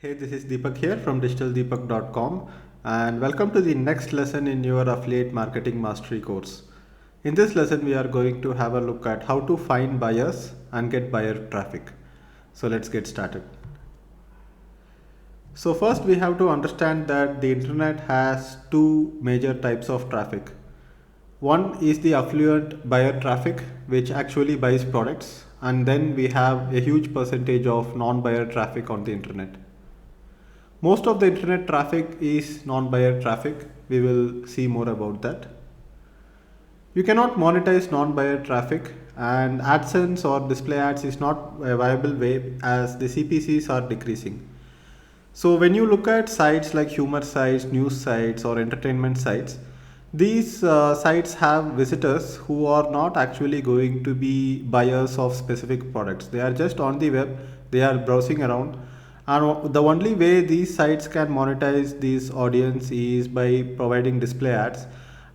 Hey, this is Deepak here from digitaldeepak.com and welcome to the next lesson in your affiliate marketing mastery course. In this lesson, we are going to have a look at how to find buyers and get buyer traffic. So let's get started. So first we have to understand that the internet has two major types of traffic. One is the affluent buyer traffic, which actually buys products, and then we have a huge percentage of non-buyer traffic on the internet. Most of the internet traffic is non-buyer traffic. We will see more about that. You cannot monetize non-buyer traffic, and AdSense or display ads is not a viable way as the CPCs are decreasing. So when you look at sites like humor sites, news sites or entertainment sites, these sites have visitors who are not actually going to be buyers of specific products. They are just on the web, they are browsing around, and the only way these sites can monetize this audience is by providing display ads.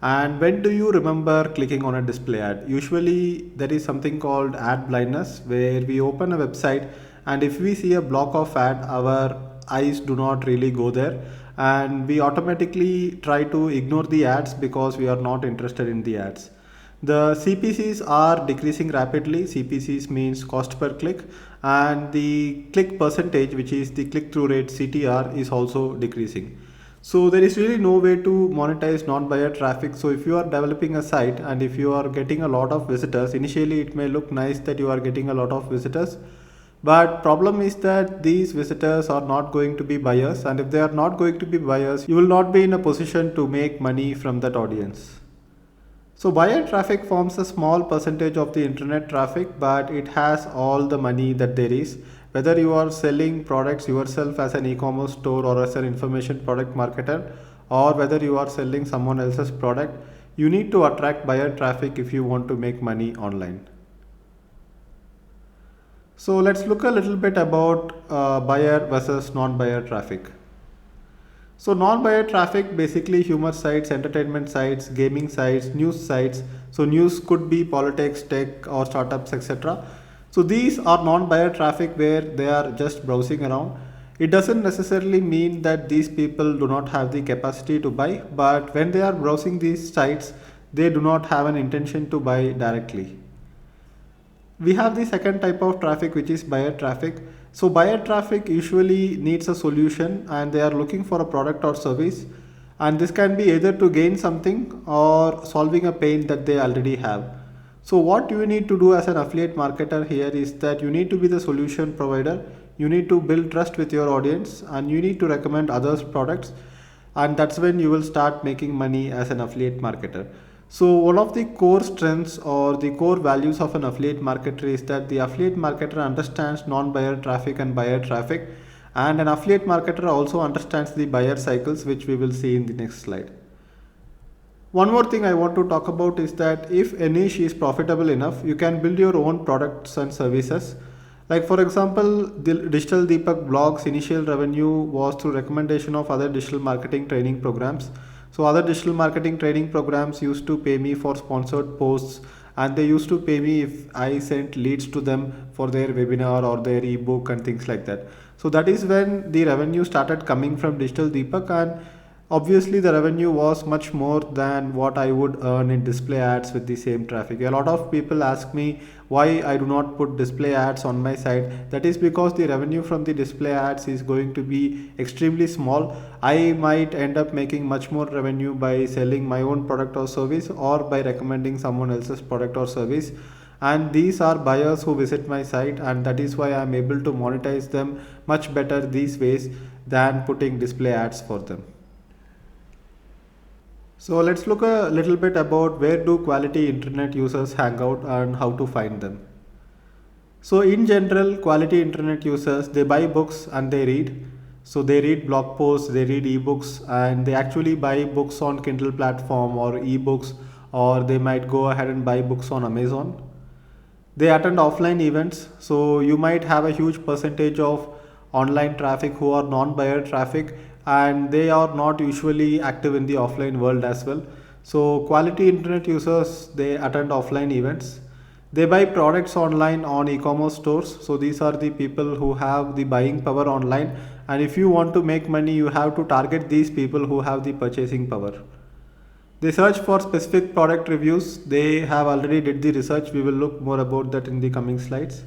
And when do you remember clicking on a display ad? Usually there is something called ad blindness, where we open a website and if we see a block of ad, our eyes do not really go there and we automatically try to ignore the ads because we are not interested in the ads. The CPCs are decreasing rapidly. CPCs means cost per click, and the click percentage, which is the click through rate CTR, is also decreasing. So there is really no way to monetize non-buyer traffic. So if you are developing a site and if you are getting a lot of visitors, initially it may look nice that you are getting a lot of visitors, but problem is that these visitors are not going to be buyers, and if they are not going to be buyers, you will not be in a position to make money from that audience. So buyer traffic forms a small percentage of the internet traffic, but it has all the money that there is. Whether you are selling products yourself as an e-commerce store or as an information product marketer, or whether you are selling someone else's product, you need to attract buyer traffic if you want to make money online. So let's look a little bit about buyer versus non-buyer traffic. So non-buyer traffic, basically humor sites, entertainment sites, gaming sites, news sites. So news could be politics, tech or startups, etc. So these are non-buyer traffic where they are just browsing around. It doesn't necessarily mean that these people do not have the capacity to buy, but when they are browsing these sites, they do not have an intention to buy directly. We have the second type of traffic, which is buyer traffic. So buyer traffic usually needs a solution and they are looking for a product or service, and this can be either to gain something or solving a pain that they already have. So what you need to do as an affiliate marketer here is that you need to be the solution provider. You need to build trust with your audience and you need to recommend others products, and that's when you will start making money as an affiliate marketer. So one of the core strengths or the core values of an affiliate marketer is that the affiliate marketer understands non-buyer traffic and buyer traffic, and an affiliate marketer also understands the buyer cycles, which we will see in the next slide. One more thing I want to talk about is that if a niche is profitable enough, you can build your own products and services. Like for example, the Digital Deepak blog's initial revenue was through recommendation of other digital marketing training programs. So other digital marketing training programs used to pay me for sponsored posts, and they used to pay me if I sent leads to them for their webinar or their ebook and things like that. So that is when the revenue started coming from Digital Deepak, and obviously the revenue was much more than what I would earn in display ads with the same traffic. A lot of people ask me why I do not put display ads on my site. That is because the revenue from the display ads is going to be extremely small. I might end up making much more revenue by selling my own product or service or by recommending someone else's product or service, and these are buyers who visit my site, and that is why I am able to monetize them much better these ways than putting display ads for them. So let's look a little bit about where do quality internet users hang out and how to find them. So in general, quality internet users, they buy books and they read. So they read blog posts, they read ebooks, and they actually buy books on Kindle platform or ebooks, or they might go ahead and buy books on Amazon. They attend offline events, so you might have a huge percentage of online traffic who are non-buyer traffic, and they are not usually active in the offline world as well. So quality internet users, they attend offline events. They buy products online on e-commerce stores. So these are the people who have the buying power online, and if you want to make money, you have to target these people who have the purchasing power. They search for specific product reviews. They have already did the research. We will look more about that in the coming slides.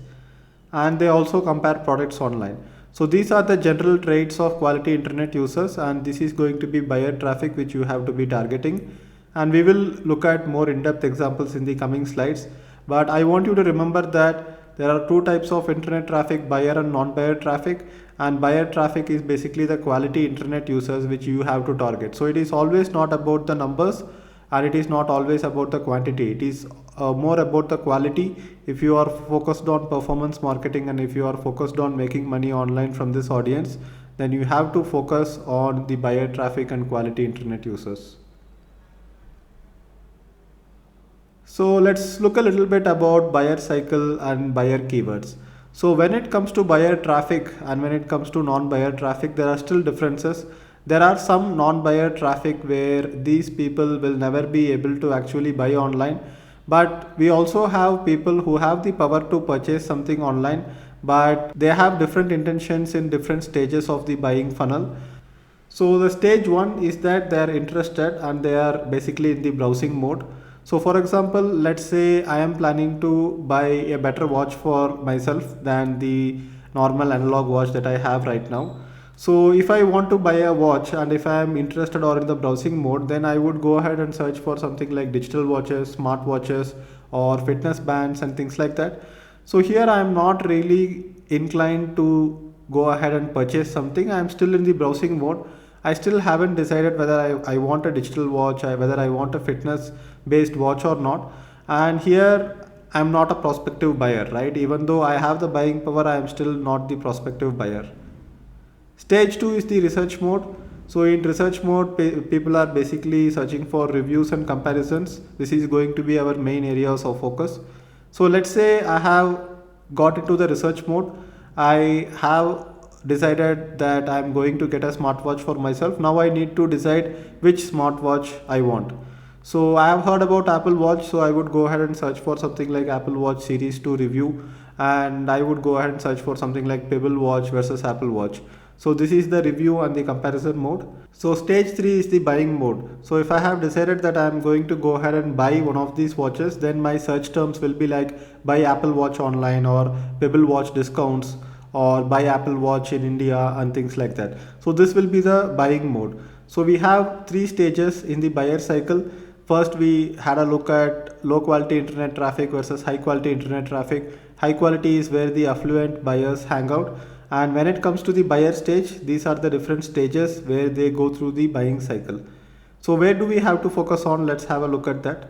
And they also compare products online. So these are the general traits of quality internet users, and this is going to be buyer traffic which you have to be targeting. And we will look at more in-depth examples in the coming slides. But I want you to remember that there are two types of internet traffic, buyer and non-buyer traffic. And buyer traffic is basically the quality internet users which you have to target. So it is always not about the numbers, and it is not always about the quantity. It is more about the quality. If you are focused on performance marketing and if you are focused on making money online from this audience, then you have to focus on the buyer traffic and quality internet users. So let's look a little bit about buyer cycle and buyer keywords. So when it comes to buyer traffic and when it comes to non-buyer traffic, there are still differences. There are some non-buyer traffic where these people will never be able to actually buy online. But we also have people who have the power to purchase something online, but they have different intentions in different stages of the buying funnel. So the stage one is that they are interested and they are basically in the browsing mode. So for example, let's say I am planning to buy a better watch for myself than the normal analog watch that I have right now. So if I want to buy a watch and if I am interested or in the browsing mode, then I would go ahead and search for something like digital watches, smart watches, or fitness bands and things like that. So here I am not really inclined to go ahead and purchase something. I am still in the browsing mode. I still haven't decided whether I want a digital watch, whether I want a fitness based watch or not. And here I'm not a prospective buyer, right? Even though I have the buying power, I am still not the prospective buyer. Stage 2 is the research mode. So in research mode, people are basically searching for reviews and comparisons. This is going to be our main areas of focus. So let's say I have got into the research mode. I have decided that I'm going to get a smartwatch for myself. Now I need to decide which smartwatch I want. So I have heard about Apple Watch, so I would go ahead and search for something like Apple Watch Series 2 review, and I would go ahead and search for something like Pebble Watch versus Apple Watch. So this is the review and the comparison mode. So stage 3 is the buying mode. So if I have decided that I am going to go ahead and buy one of these watches, then my search terms will be like buy Apple Watch online or Pebble Watch discounts or buy Apple Watch in India and things like that. So this will be the buying mode. So we have three stages in the buyer cycle. First, we had a look at low quality internet traffic versus high quality internet traffic. High quality is where the affluent buyers hang out. And when it comes to the buyer stage, these are the different stages where they go through the buying cycle. So where do we have to focus on? Let's have a look at that.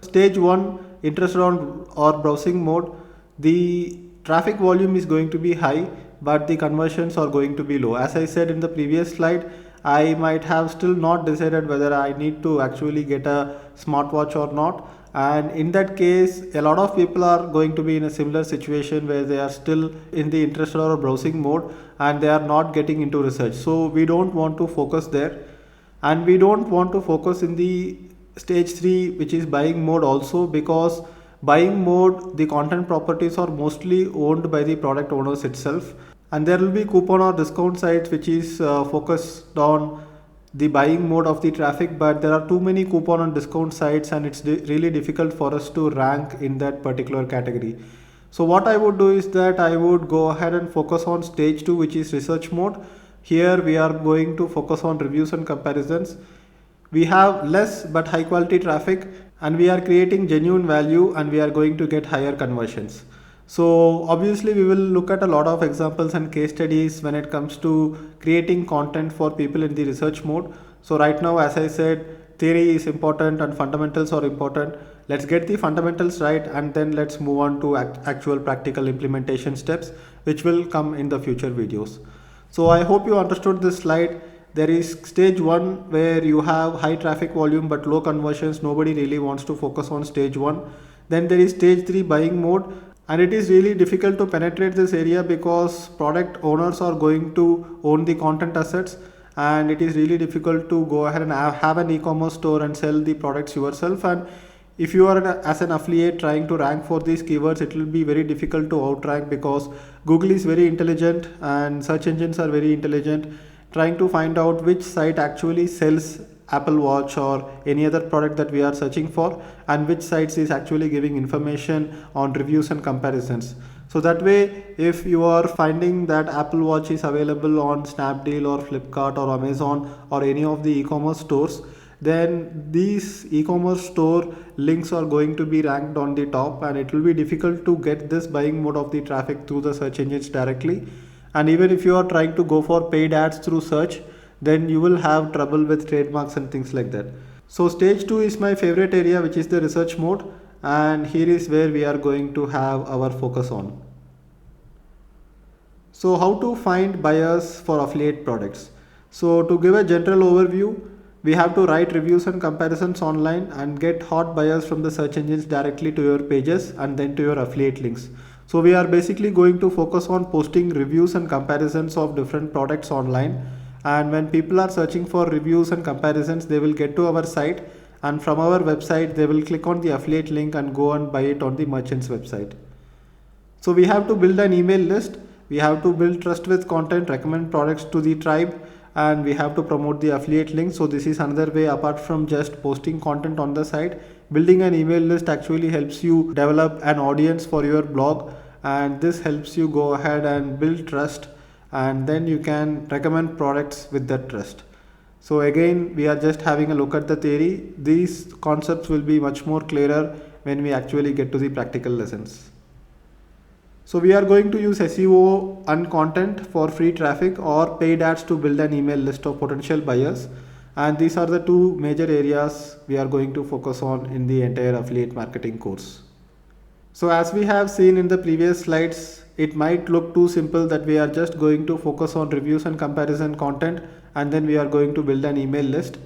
Stage 1, interested on or browsing mode. The traffic volume is going to be high, but the conversions are going to be low. As I said in the previous slide, I might have still not decided whether I need to actually get a smartwatch or not. And in that case, a lot of people are going to be in a similar situation where they are still in the interested or browsing mode and they are not getting into research. So we don't want to focus there, and we don't want to focus in the stage 3, which is buying mode also, because buying mode, the content properties are mostly owned by the product owners itself, and there will be coupon or discount sites which is focused on the buying mode of the traffic, but there are too many coupon and discount sites and it's really difficult for us to rank in that particular category. So what I would do is that I would go ahead and focus on stage 2, which is research mode. Here we are going to focus on reviews and comparisons. We have less but high quality traffic, and we are creating genuine value, and we are going to get higher conversions. So obviously we will look at a lot of examples and case studies when it comes to creating content for people in the research mode. So right now, as I said, theory is important and fundamentals are important. Let's get the fundamentals right, and then let's move on to actual practical implementation steps, which will come in the future videos. So I hope you understood this slide. There is stage 1 where you have high traffic volume but low conversions. Nobody really wants to focus on stage 1. Then there is stage 3, buying mode. And it is really difficult to penetrate this area because product owners are going to own the content assets, and it is really difficult to go ahead and have an e-commerce store and sell the products yourself. And If you are as an affiliate trying to rank for these keywords, it will be very difficult to outrank, because Google is very intelligent and search engines are very intelligent, trying to find out which site actually sells Apple Watch or any other product that we are searching for, and which sites is actually giving information on reviews and comparisons. So that way, if you are finding that Apple Watch is available on Snapdeal or Flipkart or Amazon or any of the e-commerce stores, then these e-commerce store links are going to be ranked on the top, and it will be difficult to get this buying mode of the traffic through the search engines directly. And even if you are trying to go for paid ads through search, then you will have trouble with trademarks and things like that. So stage 2 is my favorite area, which is the research mode, and here is where we are going to have our focus on. So how to find buyers for affiliate products? So to give a general overview, we have to write reviews and comparisons online and get hot buyers from the search engines directly to your pages and then to your affiliate links. So we are basically going to focus on posting reviews and comparisons of different products online, and when people are searching for reviews and comparisons, they will get to our site, and from our website they will click on the affiliate link and go and buy it on the merchant's website. So we have to build an email list, we have to build trust with content, recommend products to the tribe, and we have to promote the affiliate link. So this is another way apart from just posting content on the site. Building an email list actually helps you develop an audience for your blog, and this helps you go ahead and build trust, and then you can recommend products with that trust. So again, we are just having a look at the theory. These concepts will be much more clearer when we actually get to the practical lessons. So we are going to use SEO and content for free traffic or paid ads to build an email list of potential buyers. And these are the two major areas we are going to focus on in the entire affiliate marketing course. So as we have seen in the previous slides, it might look too simple that we are just going to focus on reviews and comparison content and then we are going to build an email list.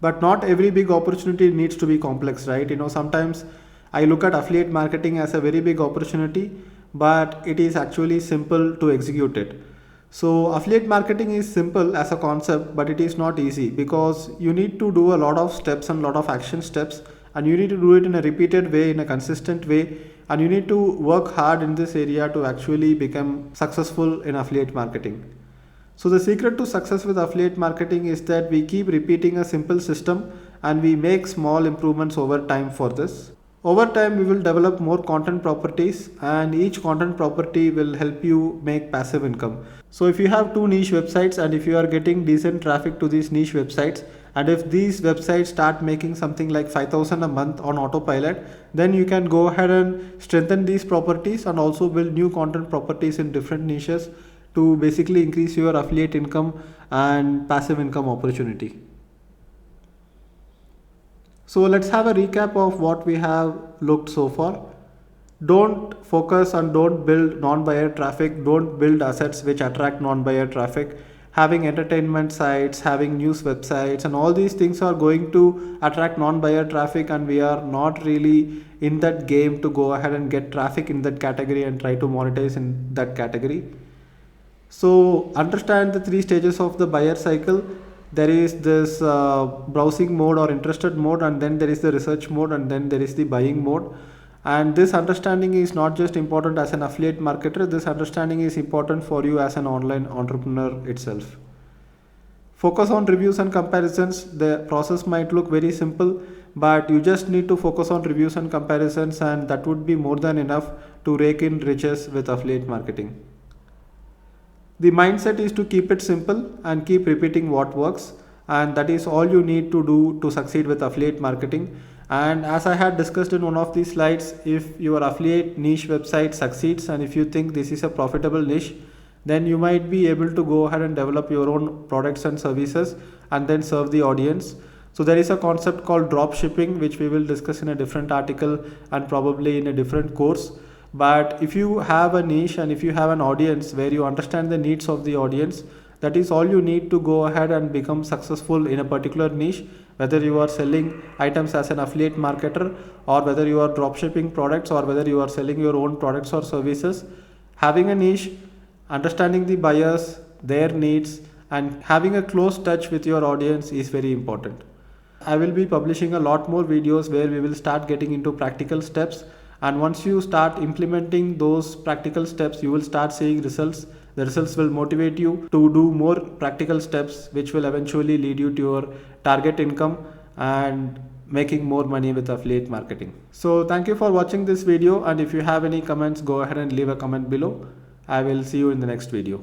But not every big opportunity needs to be complex, right? Sometimes I look at affiliate marketing as a very big opportunity, but it is actually simple to execute it. So affiliate marketing is simple as a concept, but it is not easy because you need to do a lot of steps and a lot of action steps, and you need to do it in a repeated way, in a consistent way, and you need to work hard in this area to actually become successful in affiliate marketing. So the secret to success with affiliate marketing is that we keep repeating a simple system and we make small improvements over time for this. Over time, we will develop more content properties, and each content property will help you make passive income. So if you have two niche websites and if you are getting decent traffic to these niche websites, and if these websites start making something like 5,000 a month on autopilot, then you can go ahead and strengthen these properties and also build new content properties in different niches to basically increase your affiliate income and passive income opportunity. So let's have a recap of what we have looked so far. Don't focus and don't build non-buyer traffic. Don't build assets which attract non-buyer traffic. Having entertainment sites, having news websites, and all these things are going to attract non-buyer traffic, and we are not really in that game to go ahead and get traffic in that category and try to monetize in that category. So understand the three stages of the buyer cycle. There is this browsing mode or interested mode, and then there is the research mode, and then there is the buying mode. And this understanding is not just important as an affiliate marketer, this understanding is important for you as an online entrepreneur itself. Focus on reviews and comparisons. The process might look very simple, but you just need to focus on reviews and comparisons, and that would be more than enough to rake in riches with affiliate marketing. The mindset is to keep it simple and keep repeating what works, and that is all you need to do to succeed with affiliate marketing. And as I had discussed in one of these slides, if your affiliate niche website succeeds and if you think this is a profitable niche, then you might be able to go ahead and develop your own products and services and then serve the audience. So there is a concept called drop shipping, which we will discuss in a different article and probably in a different course. But if you have a niche and if you have an audience where you understand the needs of the audience, that is all you need to go ahead and become successful in a particular niche, whether you are selling items as an affiliate marketer or whether you are drop shipping products or whether you are selling your own products or services. Having a niche, understanding the buyers, their needs, and having a close touch with your audience is very important. I will be publishing a lot more videos where we will start getting into practical steps, and once you start implementing those practical steps, you will start seeing results. The results will motivate you to do more practical steps, which will eventually lead you to your target income and making more money with affiliate marketing. So thank you for watching this video, and if you have any comments, go ahead and leave a comment below. I will see you in the next video.